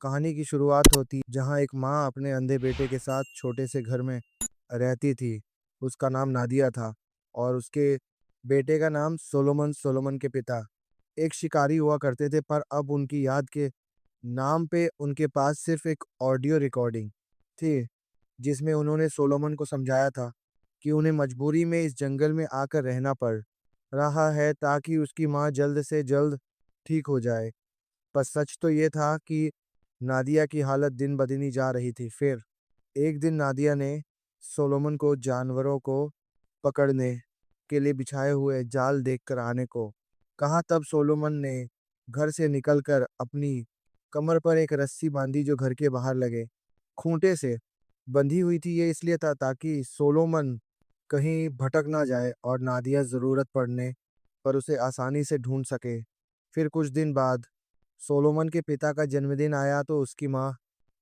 कहानी की शुरुआत होती जहाँ एक माँ अपने अंधे बेटे के साथ छोटे से घर में रहती थी। उसका नाम नादिया था और उसके बेटे का नाम सोलोमन। सोलोमन के पिता एक शिकारी हुआ करते थे, पर अब उनकी याद के नाम पे उनके पास सिर्फ एक ऑडियो रिकॉर्डिंग थी, जिसमें उन्होंने सोलोमन को समझाया था कि उन्हें मजबूरी में इस जंगल में आकर रहना पड़ रहा है ताकि उसकी माँ जल्द से जल्द ठीक हो जाए। पर सच तो ये था कि नादिया की हालत दिन ब दिन ही जा रही थी। फिर एक दिन नादिया ने सोलोमन को जानवरों को पकड़ने के लिए बिछाए हुए जाल देखकर आने को कहा। तब सोलोमन ने घर से निकलकर अपनी कमर पर एक रस्सी बांधी जो घर के बाहर लगे खूंटे से बंधी हुई थी। ये इसलिए था ताकि सोलोमन कहीं भटक ना जाए और नादिया जरूरत पड़ने पर उसे आसानी से ढूंढ सके। फिर कुछ दिन बाद सोलोमन के पिता का जन्मदिन आया तो उसकी माँ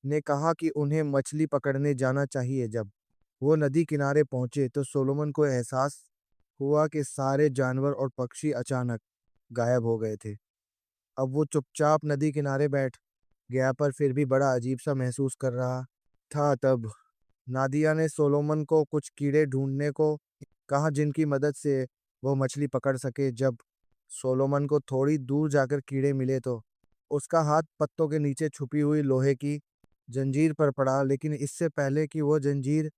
ने कहा कि उन्हें मछली पकड़ने जाना चाहिए। जब वो नदी किनारे पहुंचे तो सोलोमन को एहसास हुआ कि सारे जानवर और पक्षी अचानक गायब हो गए थे। अब वो चुपचाप नदी किनारे बैठ गया, पर फिर भी बड़ा अजीब सा महसूस कर रहा था। तब नादिया ने सोलोमन को कुछ कीड़े ढूंढने को कहा जिनकी मदद से वो मछली पकड़ सके। जब सोलोमन को थोड़ी दूर जाकर कीड़े मिले तो उसका हाथ पत्तों के नीचे छुपी हुई लोहे की जंजीर पर पड़ा, लेकिन इससे पहले कि वो जंजीर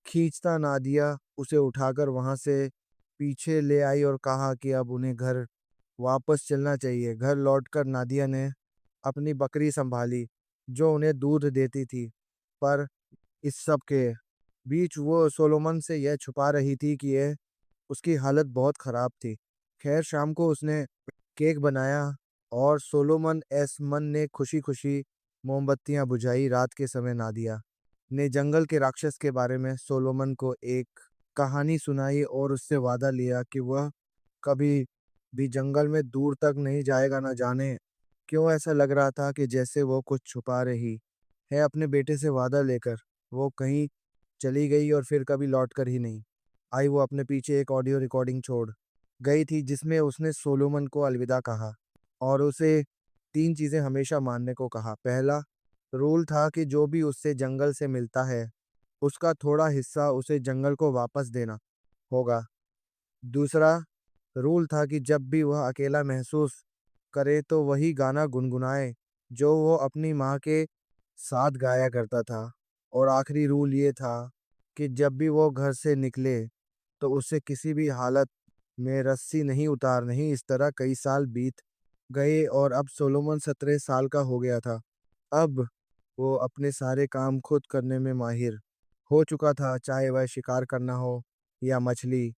खींचता नादिया उसे उठाकर वहां से पीछे ले आई और कहा कि अब उन्हें घर वापस चलना चाहिए। घर लौटकर नादिया ने अपनी बकरी संभाली जो उन्हें दूध देती थी, पर इस सब के बीच वो सोलोमन से यह छुपा रही थी कि यह उसकी हालत बहुत खराब थी। खैर, शाम को उसने केक बनाया और सोलोमन एस मन ने खुशी खुशी मोमबत्तियां बुझाई। रात के समय नादिया ने जंगल के राक्षस के बारे में सोलोमन को एक कहानी सुनाई और उससे वादा लिया कि वह कभी भी जंगल में दूर तक नहीं जाएगा। न जाने क्यों ऐसा लग रहा था कि जैसे वो कुछ छुपा रही है। अपने बेटे से वादा लेकर वो कहीं चली गई और फिर कभी लौट कर ही नहीं आई। वो अपने पीछे एक ऑडियो रिकॉर्डिंग छोड़ गई थी जिसमें उसने सोलोमन को अलविदा कहा और उसे तीन चीजें हमेशा मानने को कहा। पहला रूल था कि जो भी उससे जंगल से मिलता है उसका थोड़ा हिस्सा उसे जंगल को वापस देना होगा। दूसरा रूल था कि जब भी वह अकेला महसूस करे तो वही गाना गुनगुनाए जो वो अपनी माँ के साथ गाया करता था। और आखिरी रूल ये था कि जब भी वो घर से निकले तो उसे किसी भी हालत में रस्सी नहीं उतार नहीं। इस तरह कई साल बीत गए और अब सोलोमन 17 साल का हो गया था। अब वो अपने सारे काम खुद करने में माहिर हो चुका था, चाहे वह शिकार करना हो या मछली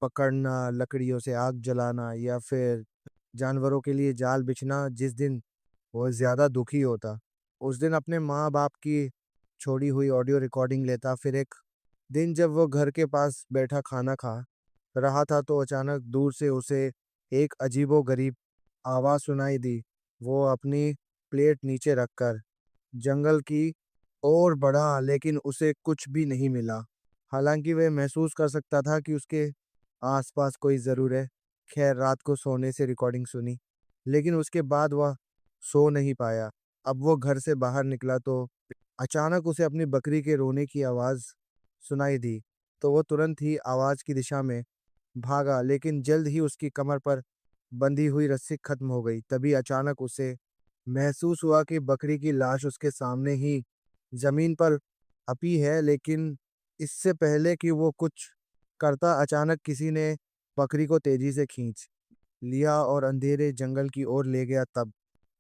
पकड़ना, लकड़ियों से आग जलाना या फिर जानवरों के लिए जाल बिछना। जिस दिन वह ज्यादा दुखी होता उस दिन अपने माँ बाप की छोड़ी हुई ऑडियो रिकॉर्डिंग लेता। फिर एक दिन जब वो घर के पास बैठा खाना खा रहा था तो अचानक दूर से उसे एक अजीबो गरीब आवाज सुनाई दी। वो अपनी प्लेट नीचे रखकर जंगल की ओर बढ़ा, लेकिन उसे कुछ भी नहीं मिला। हालांकि वह महसूस कर सकता था कि उसके आसपास कोई जरूर है। खैर, रात को सोने से रिकॉर्डिंग सुनी, लेकिन उसके बाद वह सो नहीं पाया। अब वो घर से बाहर निकला तो अचानक उसे अपनी बकरी के रोने की आवाज सुनाई दी। तो वो तुरंत ही आवाज की दिशा में भागा, लेकिन जल्द ही उसकी कमर पर बंधी हुई रस्सी खत्म हो गई। तभी अचानक उसे महसूस हुआ कि बकरी की लाश उसके सामने ही जमीन पर अपी है। लेकिन इससे पहले कि वो कुछ करता, अचानक किसी ने बकरी को तेजी से खींच लिया और अंधेरे जंगल की ओर ले गया। तब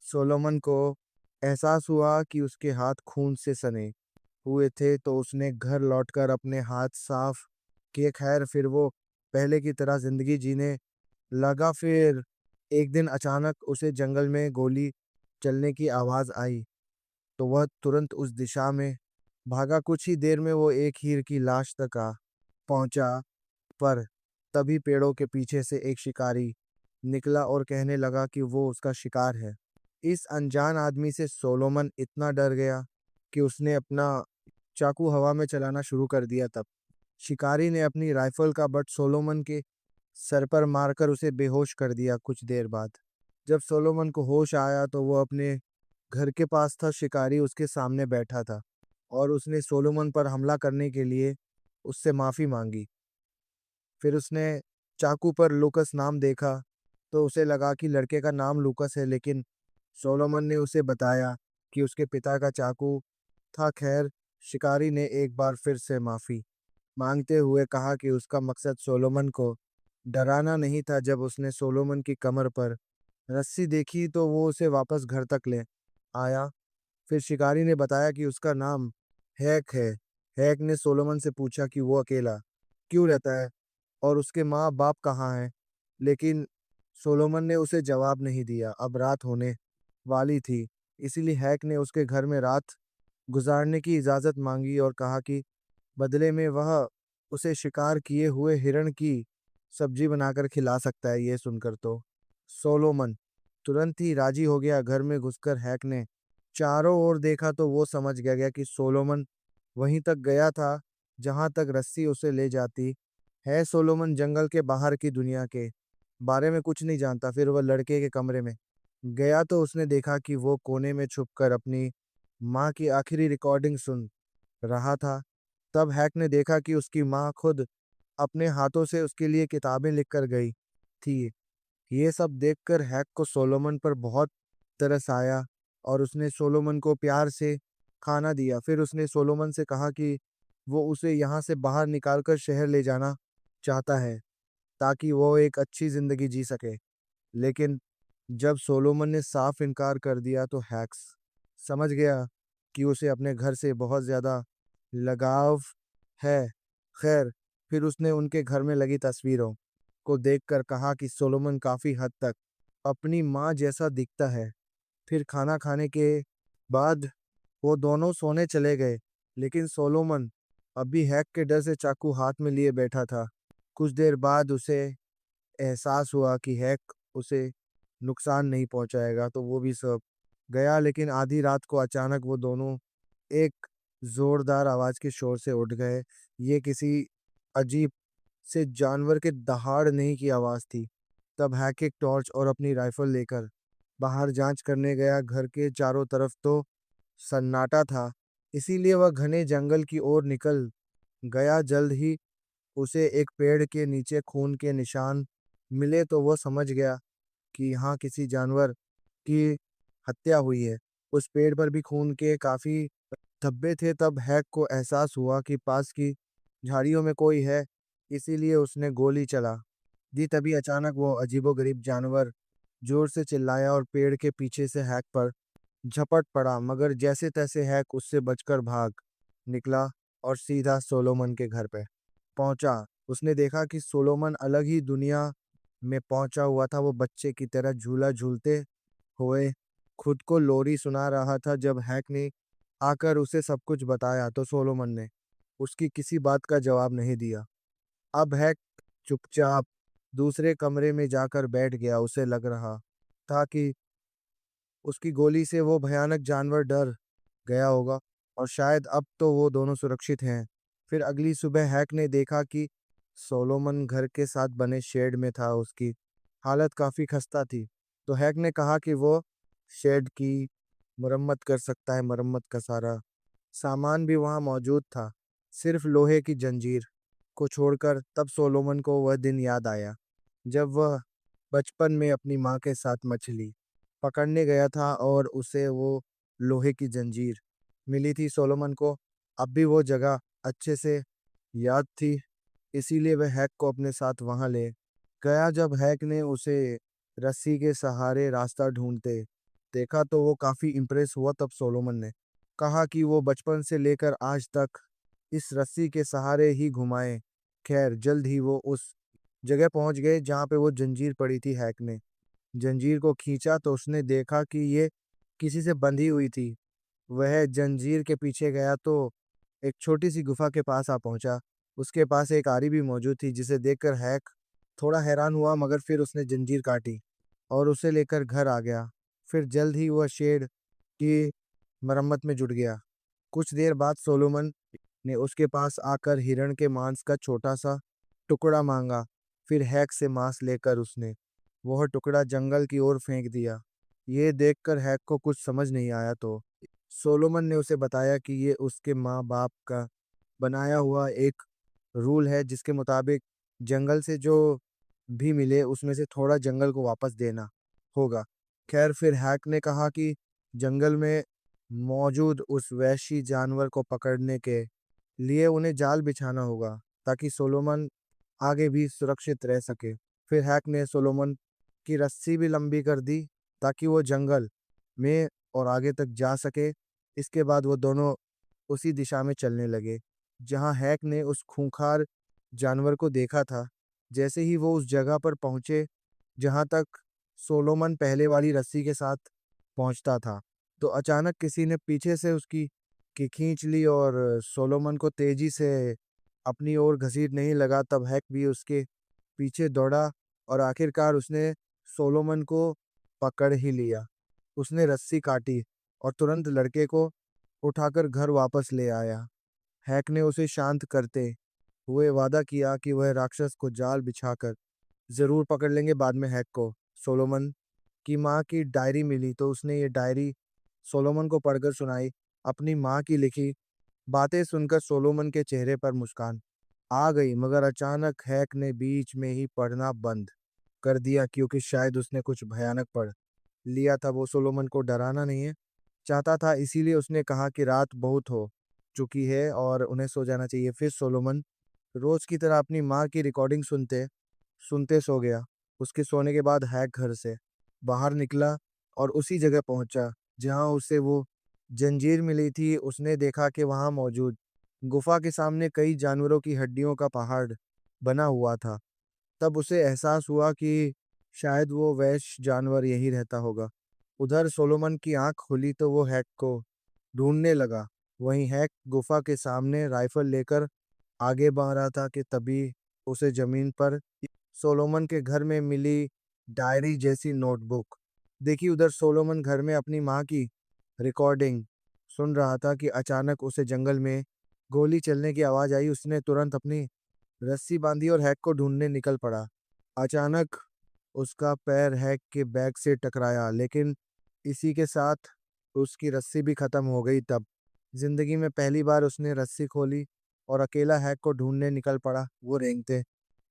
सोलोमन को एहसास हुआ कि उसके हाथ खून से सने हुए थे, तो उसने घर लौटकर अपने हाथ साफ किए। खैर, फिर वो पहले की तरह जिंदगी जीने लगा। फिर एक दिन अचानक उसे जंगल में गोली चलने की आवाज आई तो वह तुरंत उस दिशा में भागा। कुछ ही देर में वो एक हीर की लाश तक आ पहुंचा, पर तभी पेड़ों के पीछे से एक शिकारी निकला और कहने लगा कि वो उसका शिकार है। इस अनजान आदमी से सोलोमन इतना डर गया कि उसने अपना चाकू हवा में चलाना शुरू कर दिया। तब शिकारी ने अपनी राइफल का बट सोलोमन के सर पर मारकर उसे बेहोश कर दिया। कुछ देर बाद जब सोलोमन को होश आया तो वो अपने घर के पास था, शिकारी उसके सामने बैठा था और उसने सोलोमन पर हमला करने के लिए उससे माफी मांगी। फिर उसने चाकू पर लूकस नाम देखा, तो उसे लगा कि लड़के का नाम लूकस है, लेकिन सोलोमन ने उसे बताया कि उसके पिता का चाकू था। खैर, शिकारी ने एक बार फिर से माफी मांगते हुए कहा कि उसका मकसद सोलोमन को डराना नहीं था। जब उसने सोलोमन की कमर पर रस्सी देखी तो वो उसे वापस घर तक ले आया। फिर शिकारी ने बताया कि उसका नाम हैक है। हैक ने सोलोमन से पूछा कि वो अकेला क्यों रहता है और उसके माँ बाप कहाँ हैं, लेकिन सोलोमन ने उसे जवाब नहीं दिया। अब रात होने वाली थी, इसीलिए हैक ने उसके घर में रात गुजारने की इजाज़त मांगी और कहा कि बदले में वह उसे शिकार किए हुए हिरण की सब्जी बनाकर खिला सकता है। ये सुनकर तो सोलोमन तुरंत ही राजी हो गया। घर में घुसकर हैक ने चारों ओर देखा तो वो समझ गया कि सोलोमन वहीं तक गया था जहां तक रस्सी उसे ले जाती है। सोलोमन जंगल के बाहर की दुनिया के बारे में कुछ नहीं जानता। फिर वह लड़के के कमरे में गया तो उसने देखा कि वो कोने में छुपकर अपनी माँ की आखिरी रिकॉर्डिंग सुन रहा था। तब हैक ने देखा कि उसकी माँ खुद अपने हाथों से उसके लिए किताबें लिखकर गई थी। ये सब देखकर हैक को सोलोमन पर बहुत तरस आया और उसने सोलोमन को प्यार से खाना दिया। फिर उसने सोलोमन से कहा कि वो उसे यहाँ से बाहर निकालकर शहर ले जाना चाहता है ताकि वो एक अच्छी जिंदगी जी सके। लेकिन जब सोलोमन ने साफ इनकार कर दिया तो हैक्स समझ गया कि उसे अपने घर से बहुत ज्यादा लगाव है। खैर, फिर उसने उनके घर में लगी तस्वीरों को देखकर कहा कि सोलोमन काफी हद तक अपनी माँ जैसा दिखता है। फिर खाना खाने के बाद वो दोनों सोने चले गए, लेकिन सोलोमन अभी हैक के डर से चाकू हाथ में लिए बैठा था। कुछ देर बाद उसे एहसास हुआ कि हैक उसे नुकसान नहीं पहुंचाएगा, तो वो भी सब गया। लेकिन आधी रात को अचानक वो दोनों एक जोरदार आवाज के शोर से उठ गए। ये किसी अजीब से जानवर के दहाड़ने की आवाज थी। तब हैक एक टॉर्च और अपनी राइफल लेकर बाहर जांच करने गया। घर के चारों तरफ तो सन्नाटा था, इसीलिए वह घने जंगल की ओर निकल गया। जल्द ही उसे एक पेड़ के नीचे खून के निशान मिले तो वो समझ गया कि यहाँ किसी जानवर की हत्या हुई है। उस पेड़ पर भी खून के काफी धब्बे थे। तब हैक को एहसास हुआ कि पास की झाड़ियों में कोई है, इसीलिए उसने गोली चला दी। तभी अचानक वो अजीबोगरीब जानवर जोर से चिल्लाया और पेड़ के पीछे से हैक पर झपट पड़ा, मगर जैसे तैसे हैक उससे बचकर भाग निकला और सीधा सोलोमन के घर पे पहुंचा। उसने देखा कि सोलोमन अलग ही दुनिया में पहुंचा हुआ था। वो बच्चे की तरह झूला झूलते हुए खुद को लोरी सुना रहा था। जब हैक ने आकर उसे सब कुछ बताया तो सोलोमन ने उसकी किसी बात का जवाब नहीं दिया। अब हैक चुपचाप दूसरे कमरे में जाकर बैठ गया। उसे लग रहा था कि उसकी गोली से वो भयानक जानवर डर गया होगा और शायद अब तो वो दोनों सुरक्षित हैं। फिर अगली सुबह हैक ने देखा कि सोलोमन घर के साथ बने शेड में था। उसकी हालत काफी खस्ता थी, तो हैक ने कहा कि वो शेड की मरम्मत कर सकता है। मरम्मत का सारा सामान भी वहां मौजूद था, सिर्फ लोहे की जंजीर को छोड़कर। तब सोलोमन को वह दिन याद आया जब वह बचपन में अपनी माँ के साथ मछली पकड़ने गया था और उसे वो लोहे की जंजीर मिली थी। सोलोमन को अब भी वो जगह अच्छे से याद थी, इसीलिए वह हैक को अपने साथ वहां ले गया। जब हैक ने उसे रस्सी के सहारे रास्ता ढूंढते देखा तो वो काफी इम्प्रेस हुआ। तब सोलोमन ने कहा कि वो बचपन से लेकर आज तक इस रस्सी के सहारे ही घुमाए। खैर, जल्द ही वो उस जगह पहुंच गए जहां पे वो जंजीर पड़ी थी। हैक ने जंजीर को खींचा तो उसने देखा कि ये किसी से बंधी हुई थी। वह जंजीर के पीछे गया तो एक छोटी सी गुफा के पास आ पहुंचा। उसके पास एक आरी भी मौजूद थी, जिसे देखकर हैक थोड़ा हैरान हुआ, मगर फिर उसने जंजीर काटी और उसे लेकर घर आ गया। फिर जल्द ही वह शेड की मरम्मत में जुट गया। कुछ देर बाद सोलोमन ने उसके पास आकर हिरण के मांस का छोटा सा टुकड़ा मांगा। फिर हैक से मांस लेकर उसने वह टुकड़ा जंगल की ओर फेंक दिया। ये देखकर हैक को कुछ समझ नहीं आया तो सोलोमन ने उसे बताया कि ये उसके माँ बाप का बनाया हुआ एक रूल है जिसके मुताबिक जंगल से जो भी मिले उसमें से थोड़ा जंगल को वापस देना होगा। खैर फिर हैक ने कहा कि जंगल में मौजूद उस वहशी जानवर को पकड़ने के लिए उन्हें जाल बिछाना होगा ताकि सोलोमन आगे भी सुरक्षित रह सके। फिर हैक ने सोलोमन की रस्सी भी लंबी कर दी ताकि वो जंगल में और आगे तक जा सके। इसके बाद वो दोनों उसी दिशा में चलने लगे जहां हैक ने उस खूंखार जानवर को देखा था। जैसे ही वो उस जगह पर पहुंचे जहां तक सोलोमन पहले वाली रस्सी के साथ पहुंचता था, तो अचानक किसी ने पीछे से उसकी की खींच ली और सोलोमन को तेजी से अपनी ओर घसीटने ही लगा। तब हैक भी उसके पीछे दौड़ा और आखिरकार उसने सोलोमन को पकड़ ही लिया। उसने रस्सी काटी और तुरंत लड़के को उठाकर घर वापस ले आया। हैक ने उसे शांत करते हुए वादा किया कि वह राक्षस को जाल बिछाकर जरूर पकड़ लेंगे। बाद में हैक को सोलोमन की माँ की डायरी मिली तो उसने ये डायरी सोलोमन को पढ़कर सुनाई। अपनी माँ की लिखी बातें सुनकर सोलोमन के चेहरे पर मुस्कान आ गई, मगर अचानक हैक ने बीच में ही पढ़ना बंद कर दिया क्योंकि शायद उसने कुछ भयानक पढ़ लिया था। वो सोलोमन को डराना नहीं है चाहता था, इसीलिए उसने कहा कि रात बहुत हो चुकी है और उन्हें सो जाना चाहिए। फिर सोलोमन रोज की तरह अपनी माँ की रिकॉर्डिंग सुनते सुनते सो गया। उसके सोने के बाद हैक घर से बाहर निकला और उसी जगह पहुंचा जहां उसे वो जंजीर मिली थी। उसने देखा कि वहां मौजूद गुफा के सामने कई जानवरों की हड्डियों का पहाड़ बना हुआ था। तब उसे एहसास हुआ कि शायद वो वैश्य जानवर यही रहता होगा। उधर सोलोमन की आंख खुली तो वो हैक को ढूंढने लगा। वहीं हैक गुफा के सामने राइफल लेकर आगे बढ़ रहा था कि तभी उसे जमीन पर सोलोमन के घर में मिली डायरी जैसी नोटबुक देखी। उधर सोलोमन घर में अपनी माँ की रिकॉर्डिंग सुन रहा था कि अचानक उसे जंगल में गोली चलने की आवाज आई। उसने तुरंत अपनी रस्सी बांधी और हैक को ढूंढने निकल पड़ा। अचानक उसका पैर हैक के बैग से टकराया, लेकिन इसी के साथ उसकी रस्सी भी खत्म हो गई। तब जिंदगी में पहली बार उसने रस्सी खोली और अकेला हैक को ढूंढने निकल पड़ा। वो रेंगते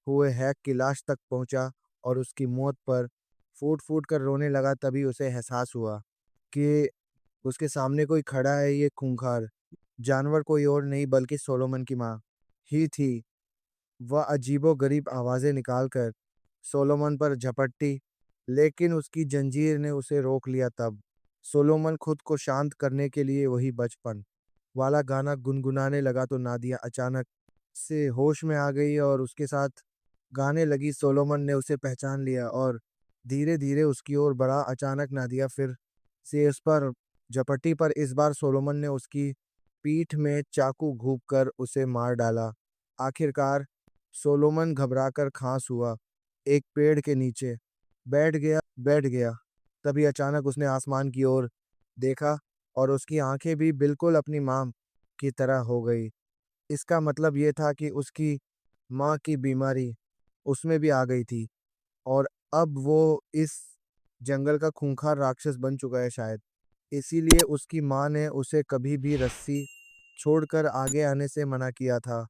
हुए हैक की लाश तक पहुंचा और उसकी मौत पर फूट फूट कर रोने लगा। तभी उसे एहसास हुआ कि उसके सामने कोई खड़ा है। ये खूंखार जानवर कोई और नहीं बल्कि सोलोमन की माँ ही थी। वह अजीबोगरीब आवाजें निकालकर सोलोमन पर झपटी, लेकिन उसकी जंजीर ने उसे रोक लिया। तब सोलोमन खुद को शांत करने के लिए वही बचपन वाला गाना गुनगुनाने लगा तो नादिया अचानक से होश में आ गई और उसके साथ गाने लगी। सोलोमन ने उसे पहचान लिया और धीरे धीरे उसकी ओर बढ़ा। अचानक नादिया फिर से उस पर झपटी, पर इस बार सोलोमन ने उसकी पीठ में चाकू घूंप कर उसे मार डाला। आखिरकार सोलोमन घबराकर खांस हुआ एक पेड़ के नीचे बैठ गया। तभी अचानक उसने आसमान की ओर देखा और उसकी आंखें भी बिल्कुल अपनी माँ की तरह हो गई। इसका मतलब ये था कि उसकी माँ की बीमारी उसमें भी आ गई थी और अब वो इस जंगल का खूंखार राक्षस बन चुका है शायद। इसीलिए उसकी माँ ने उसे कभी भी रस्सी छोड़कर आगे आने से मना किया था।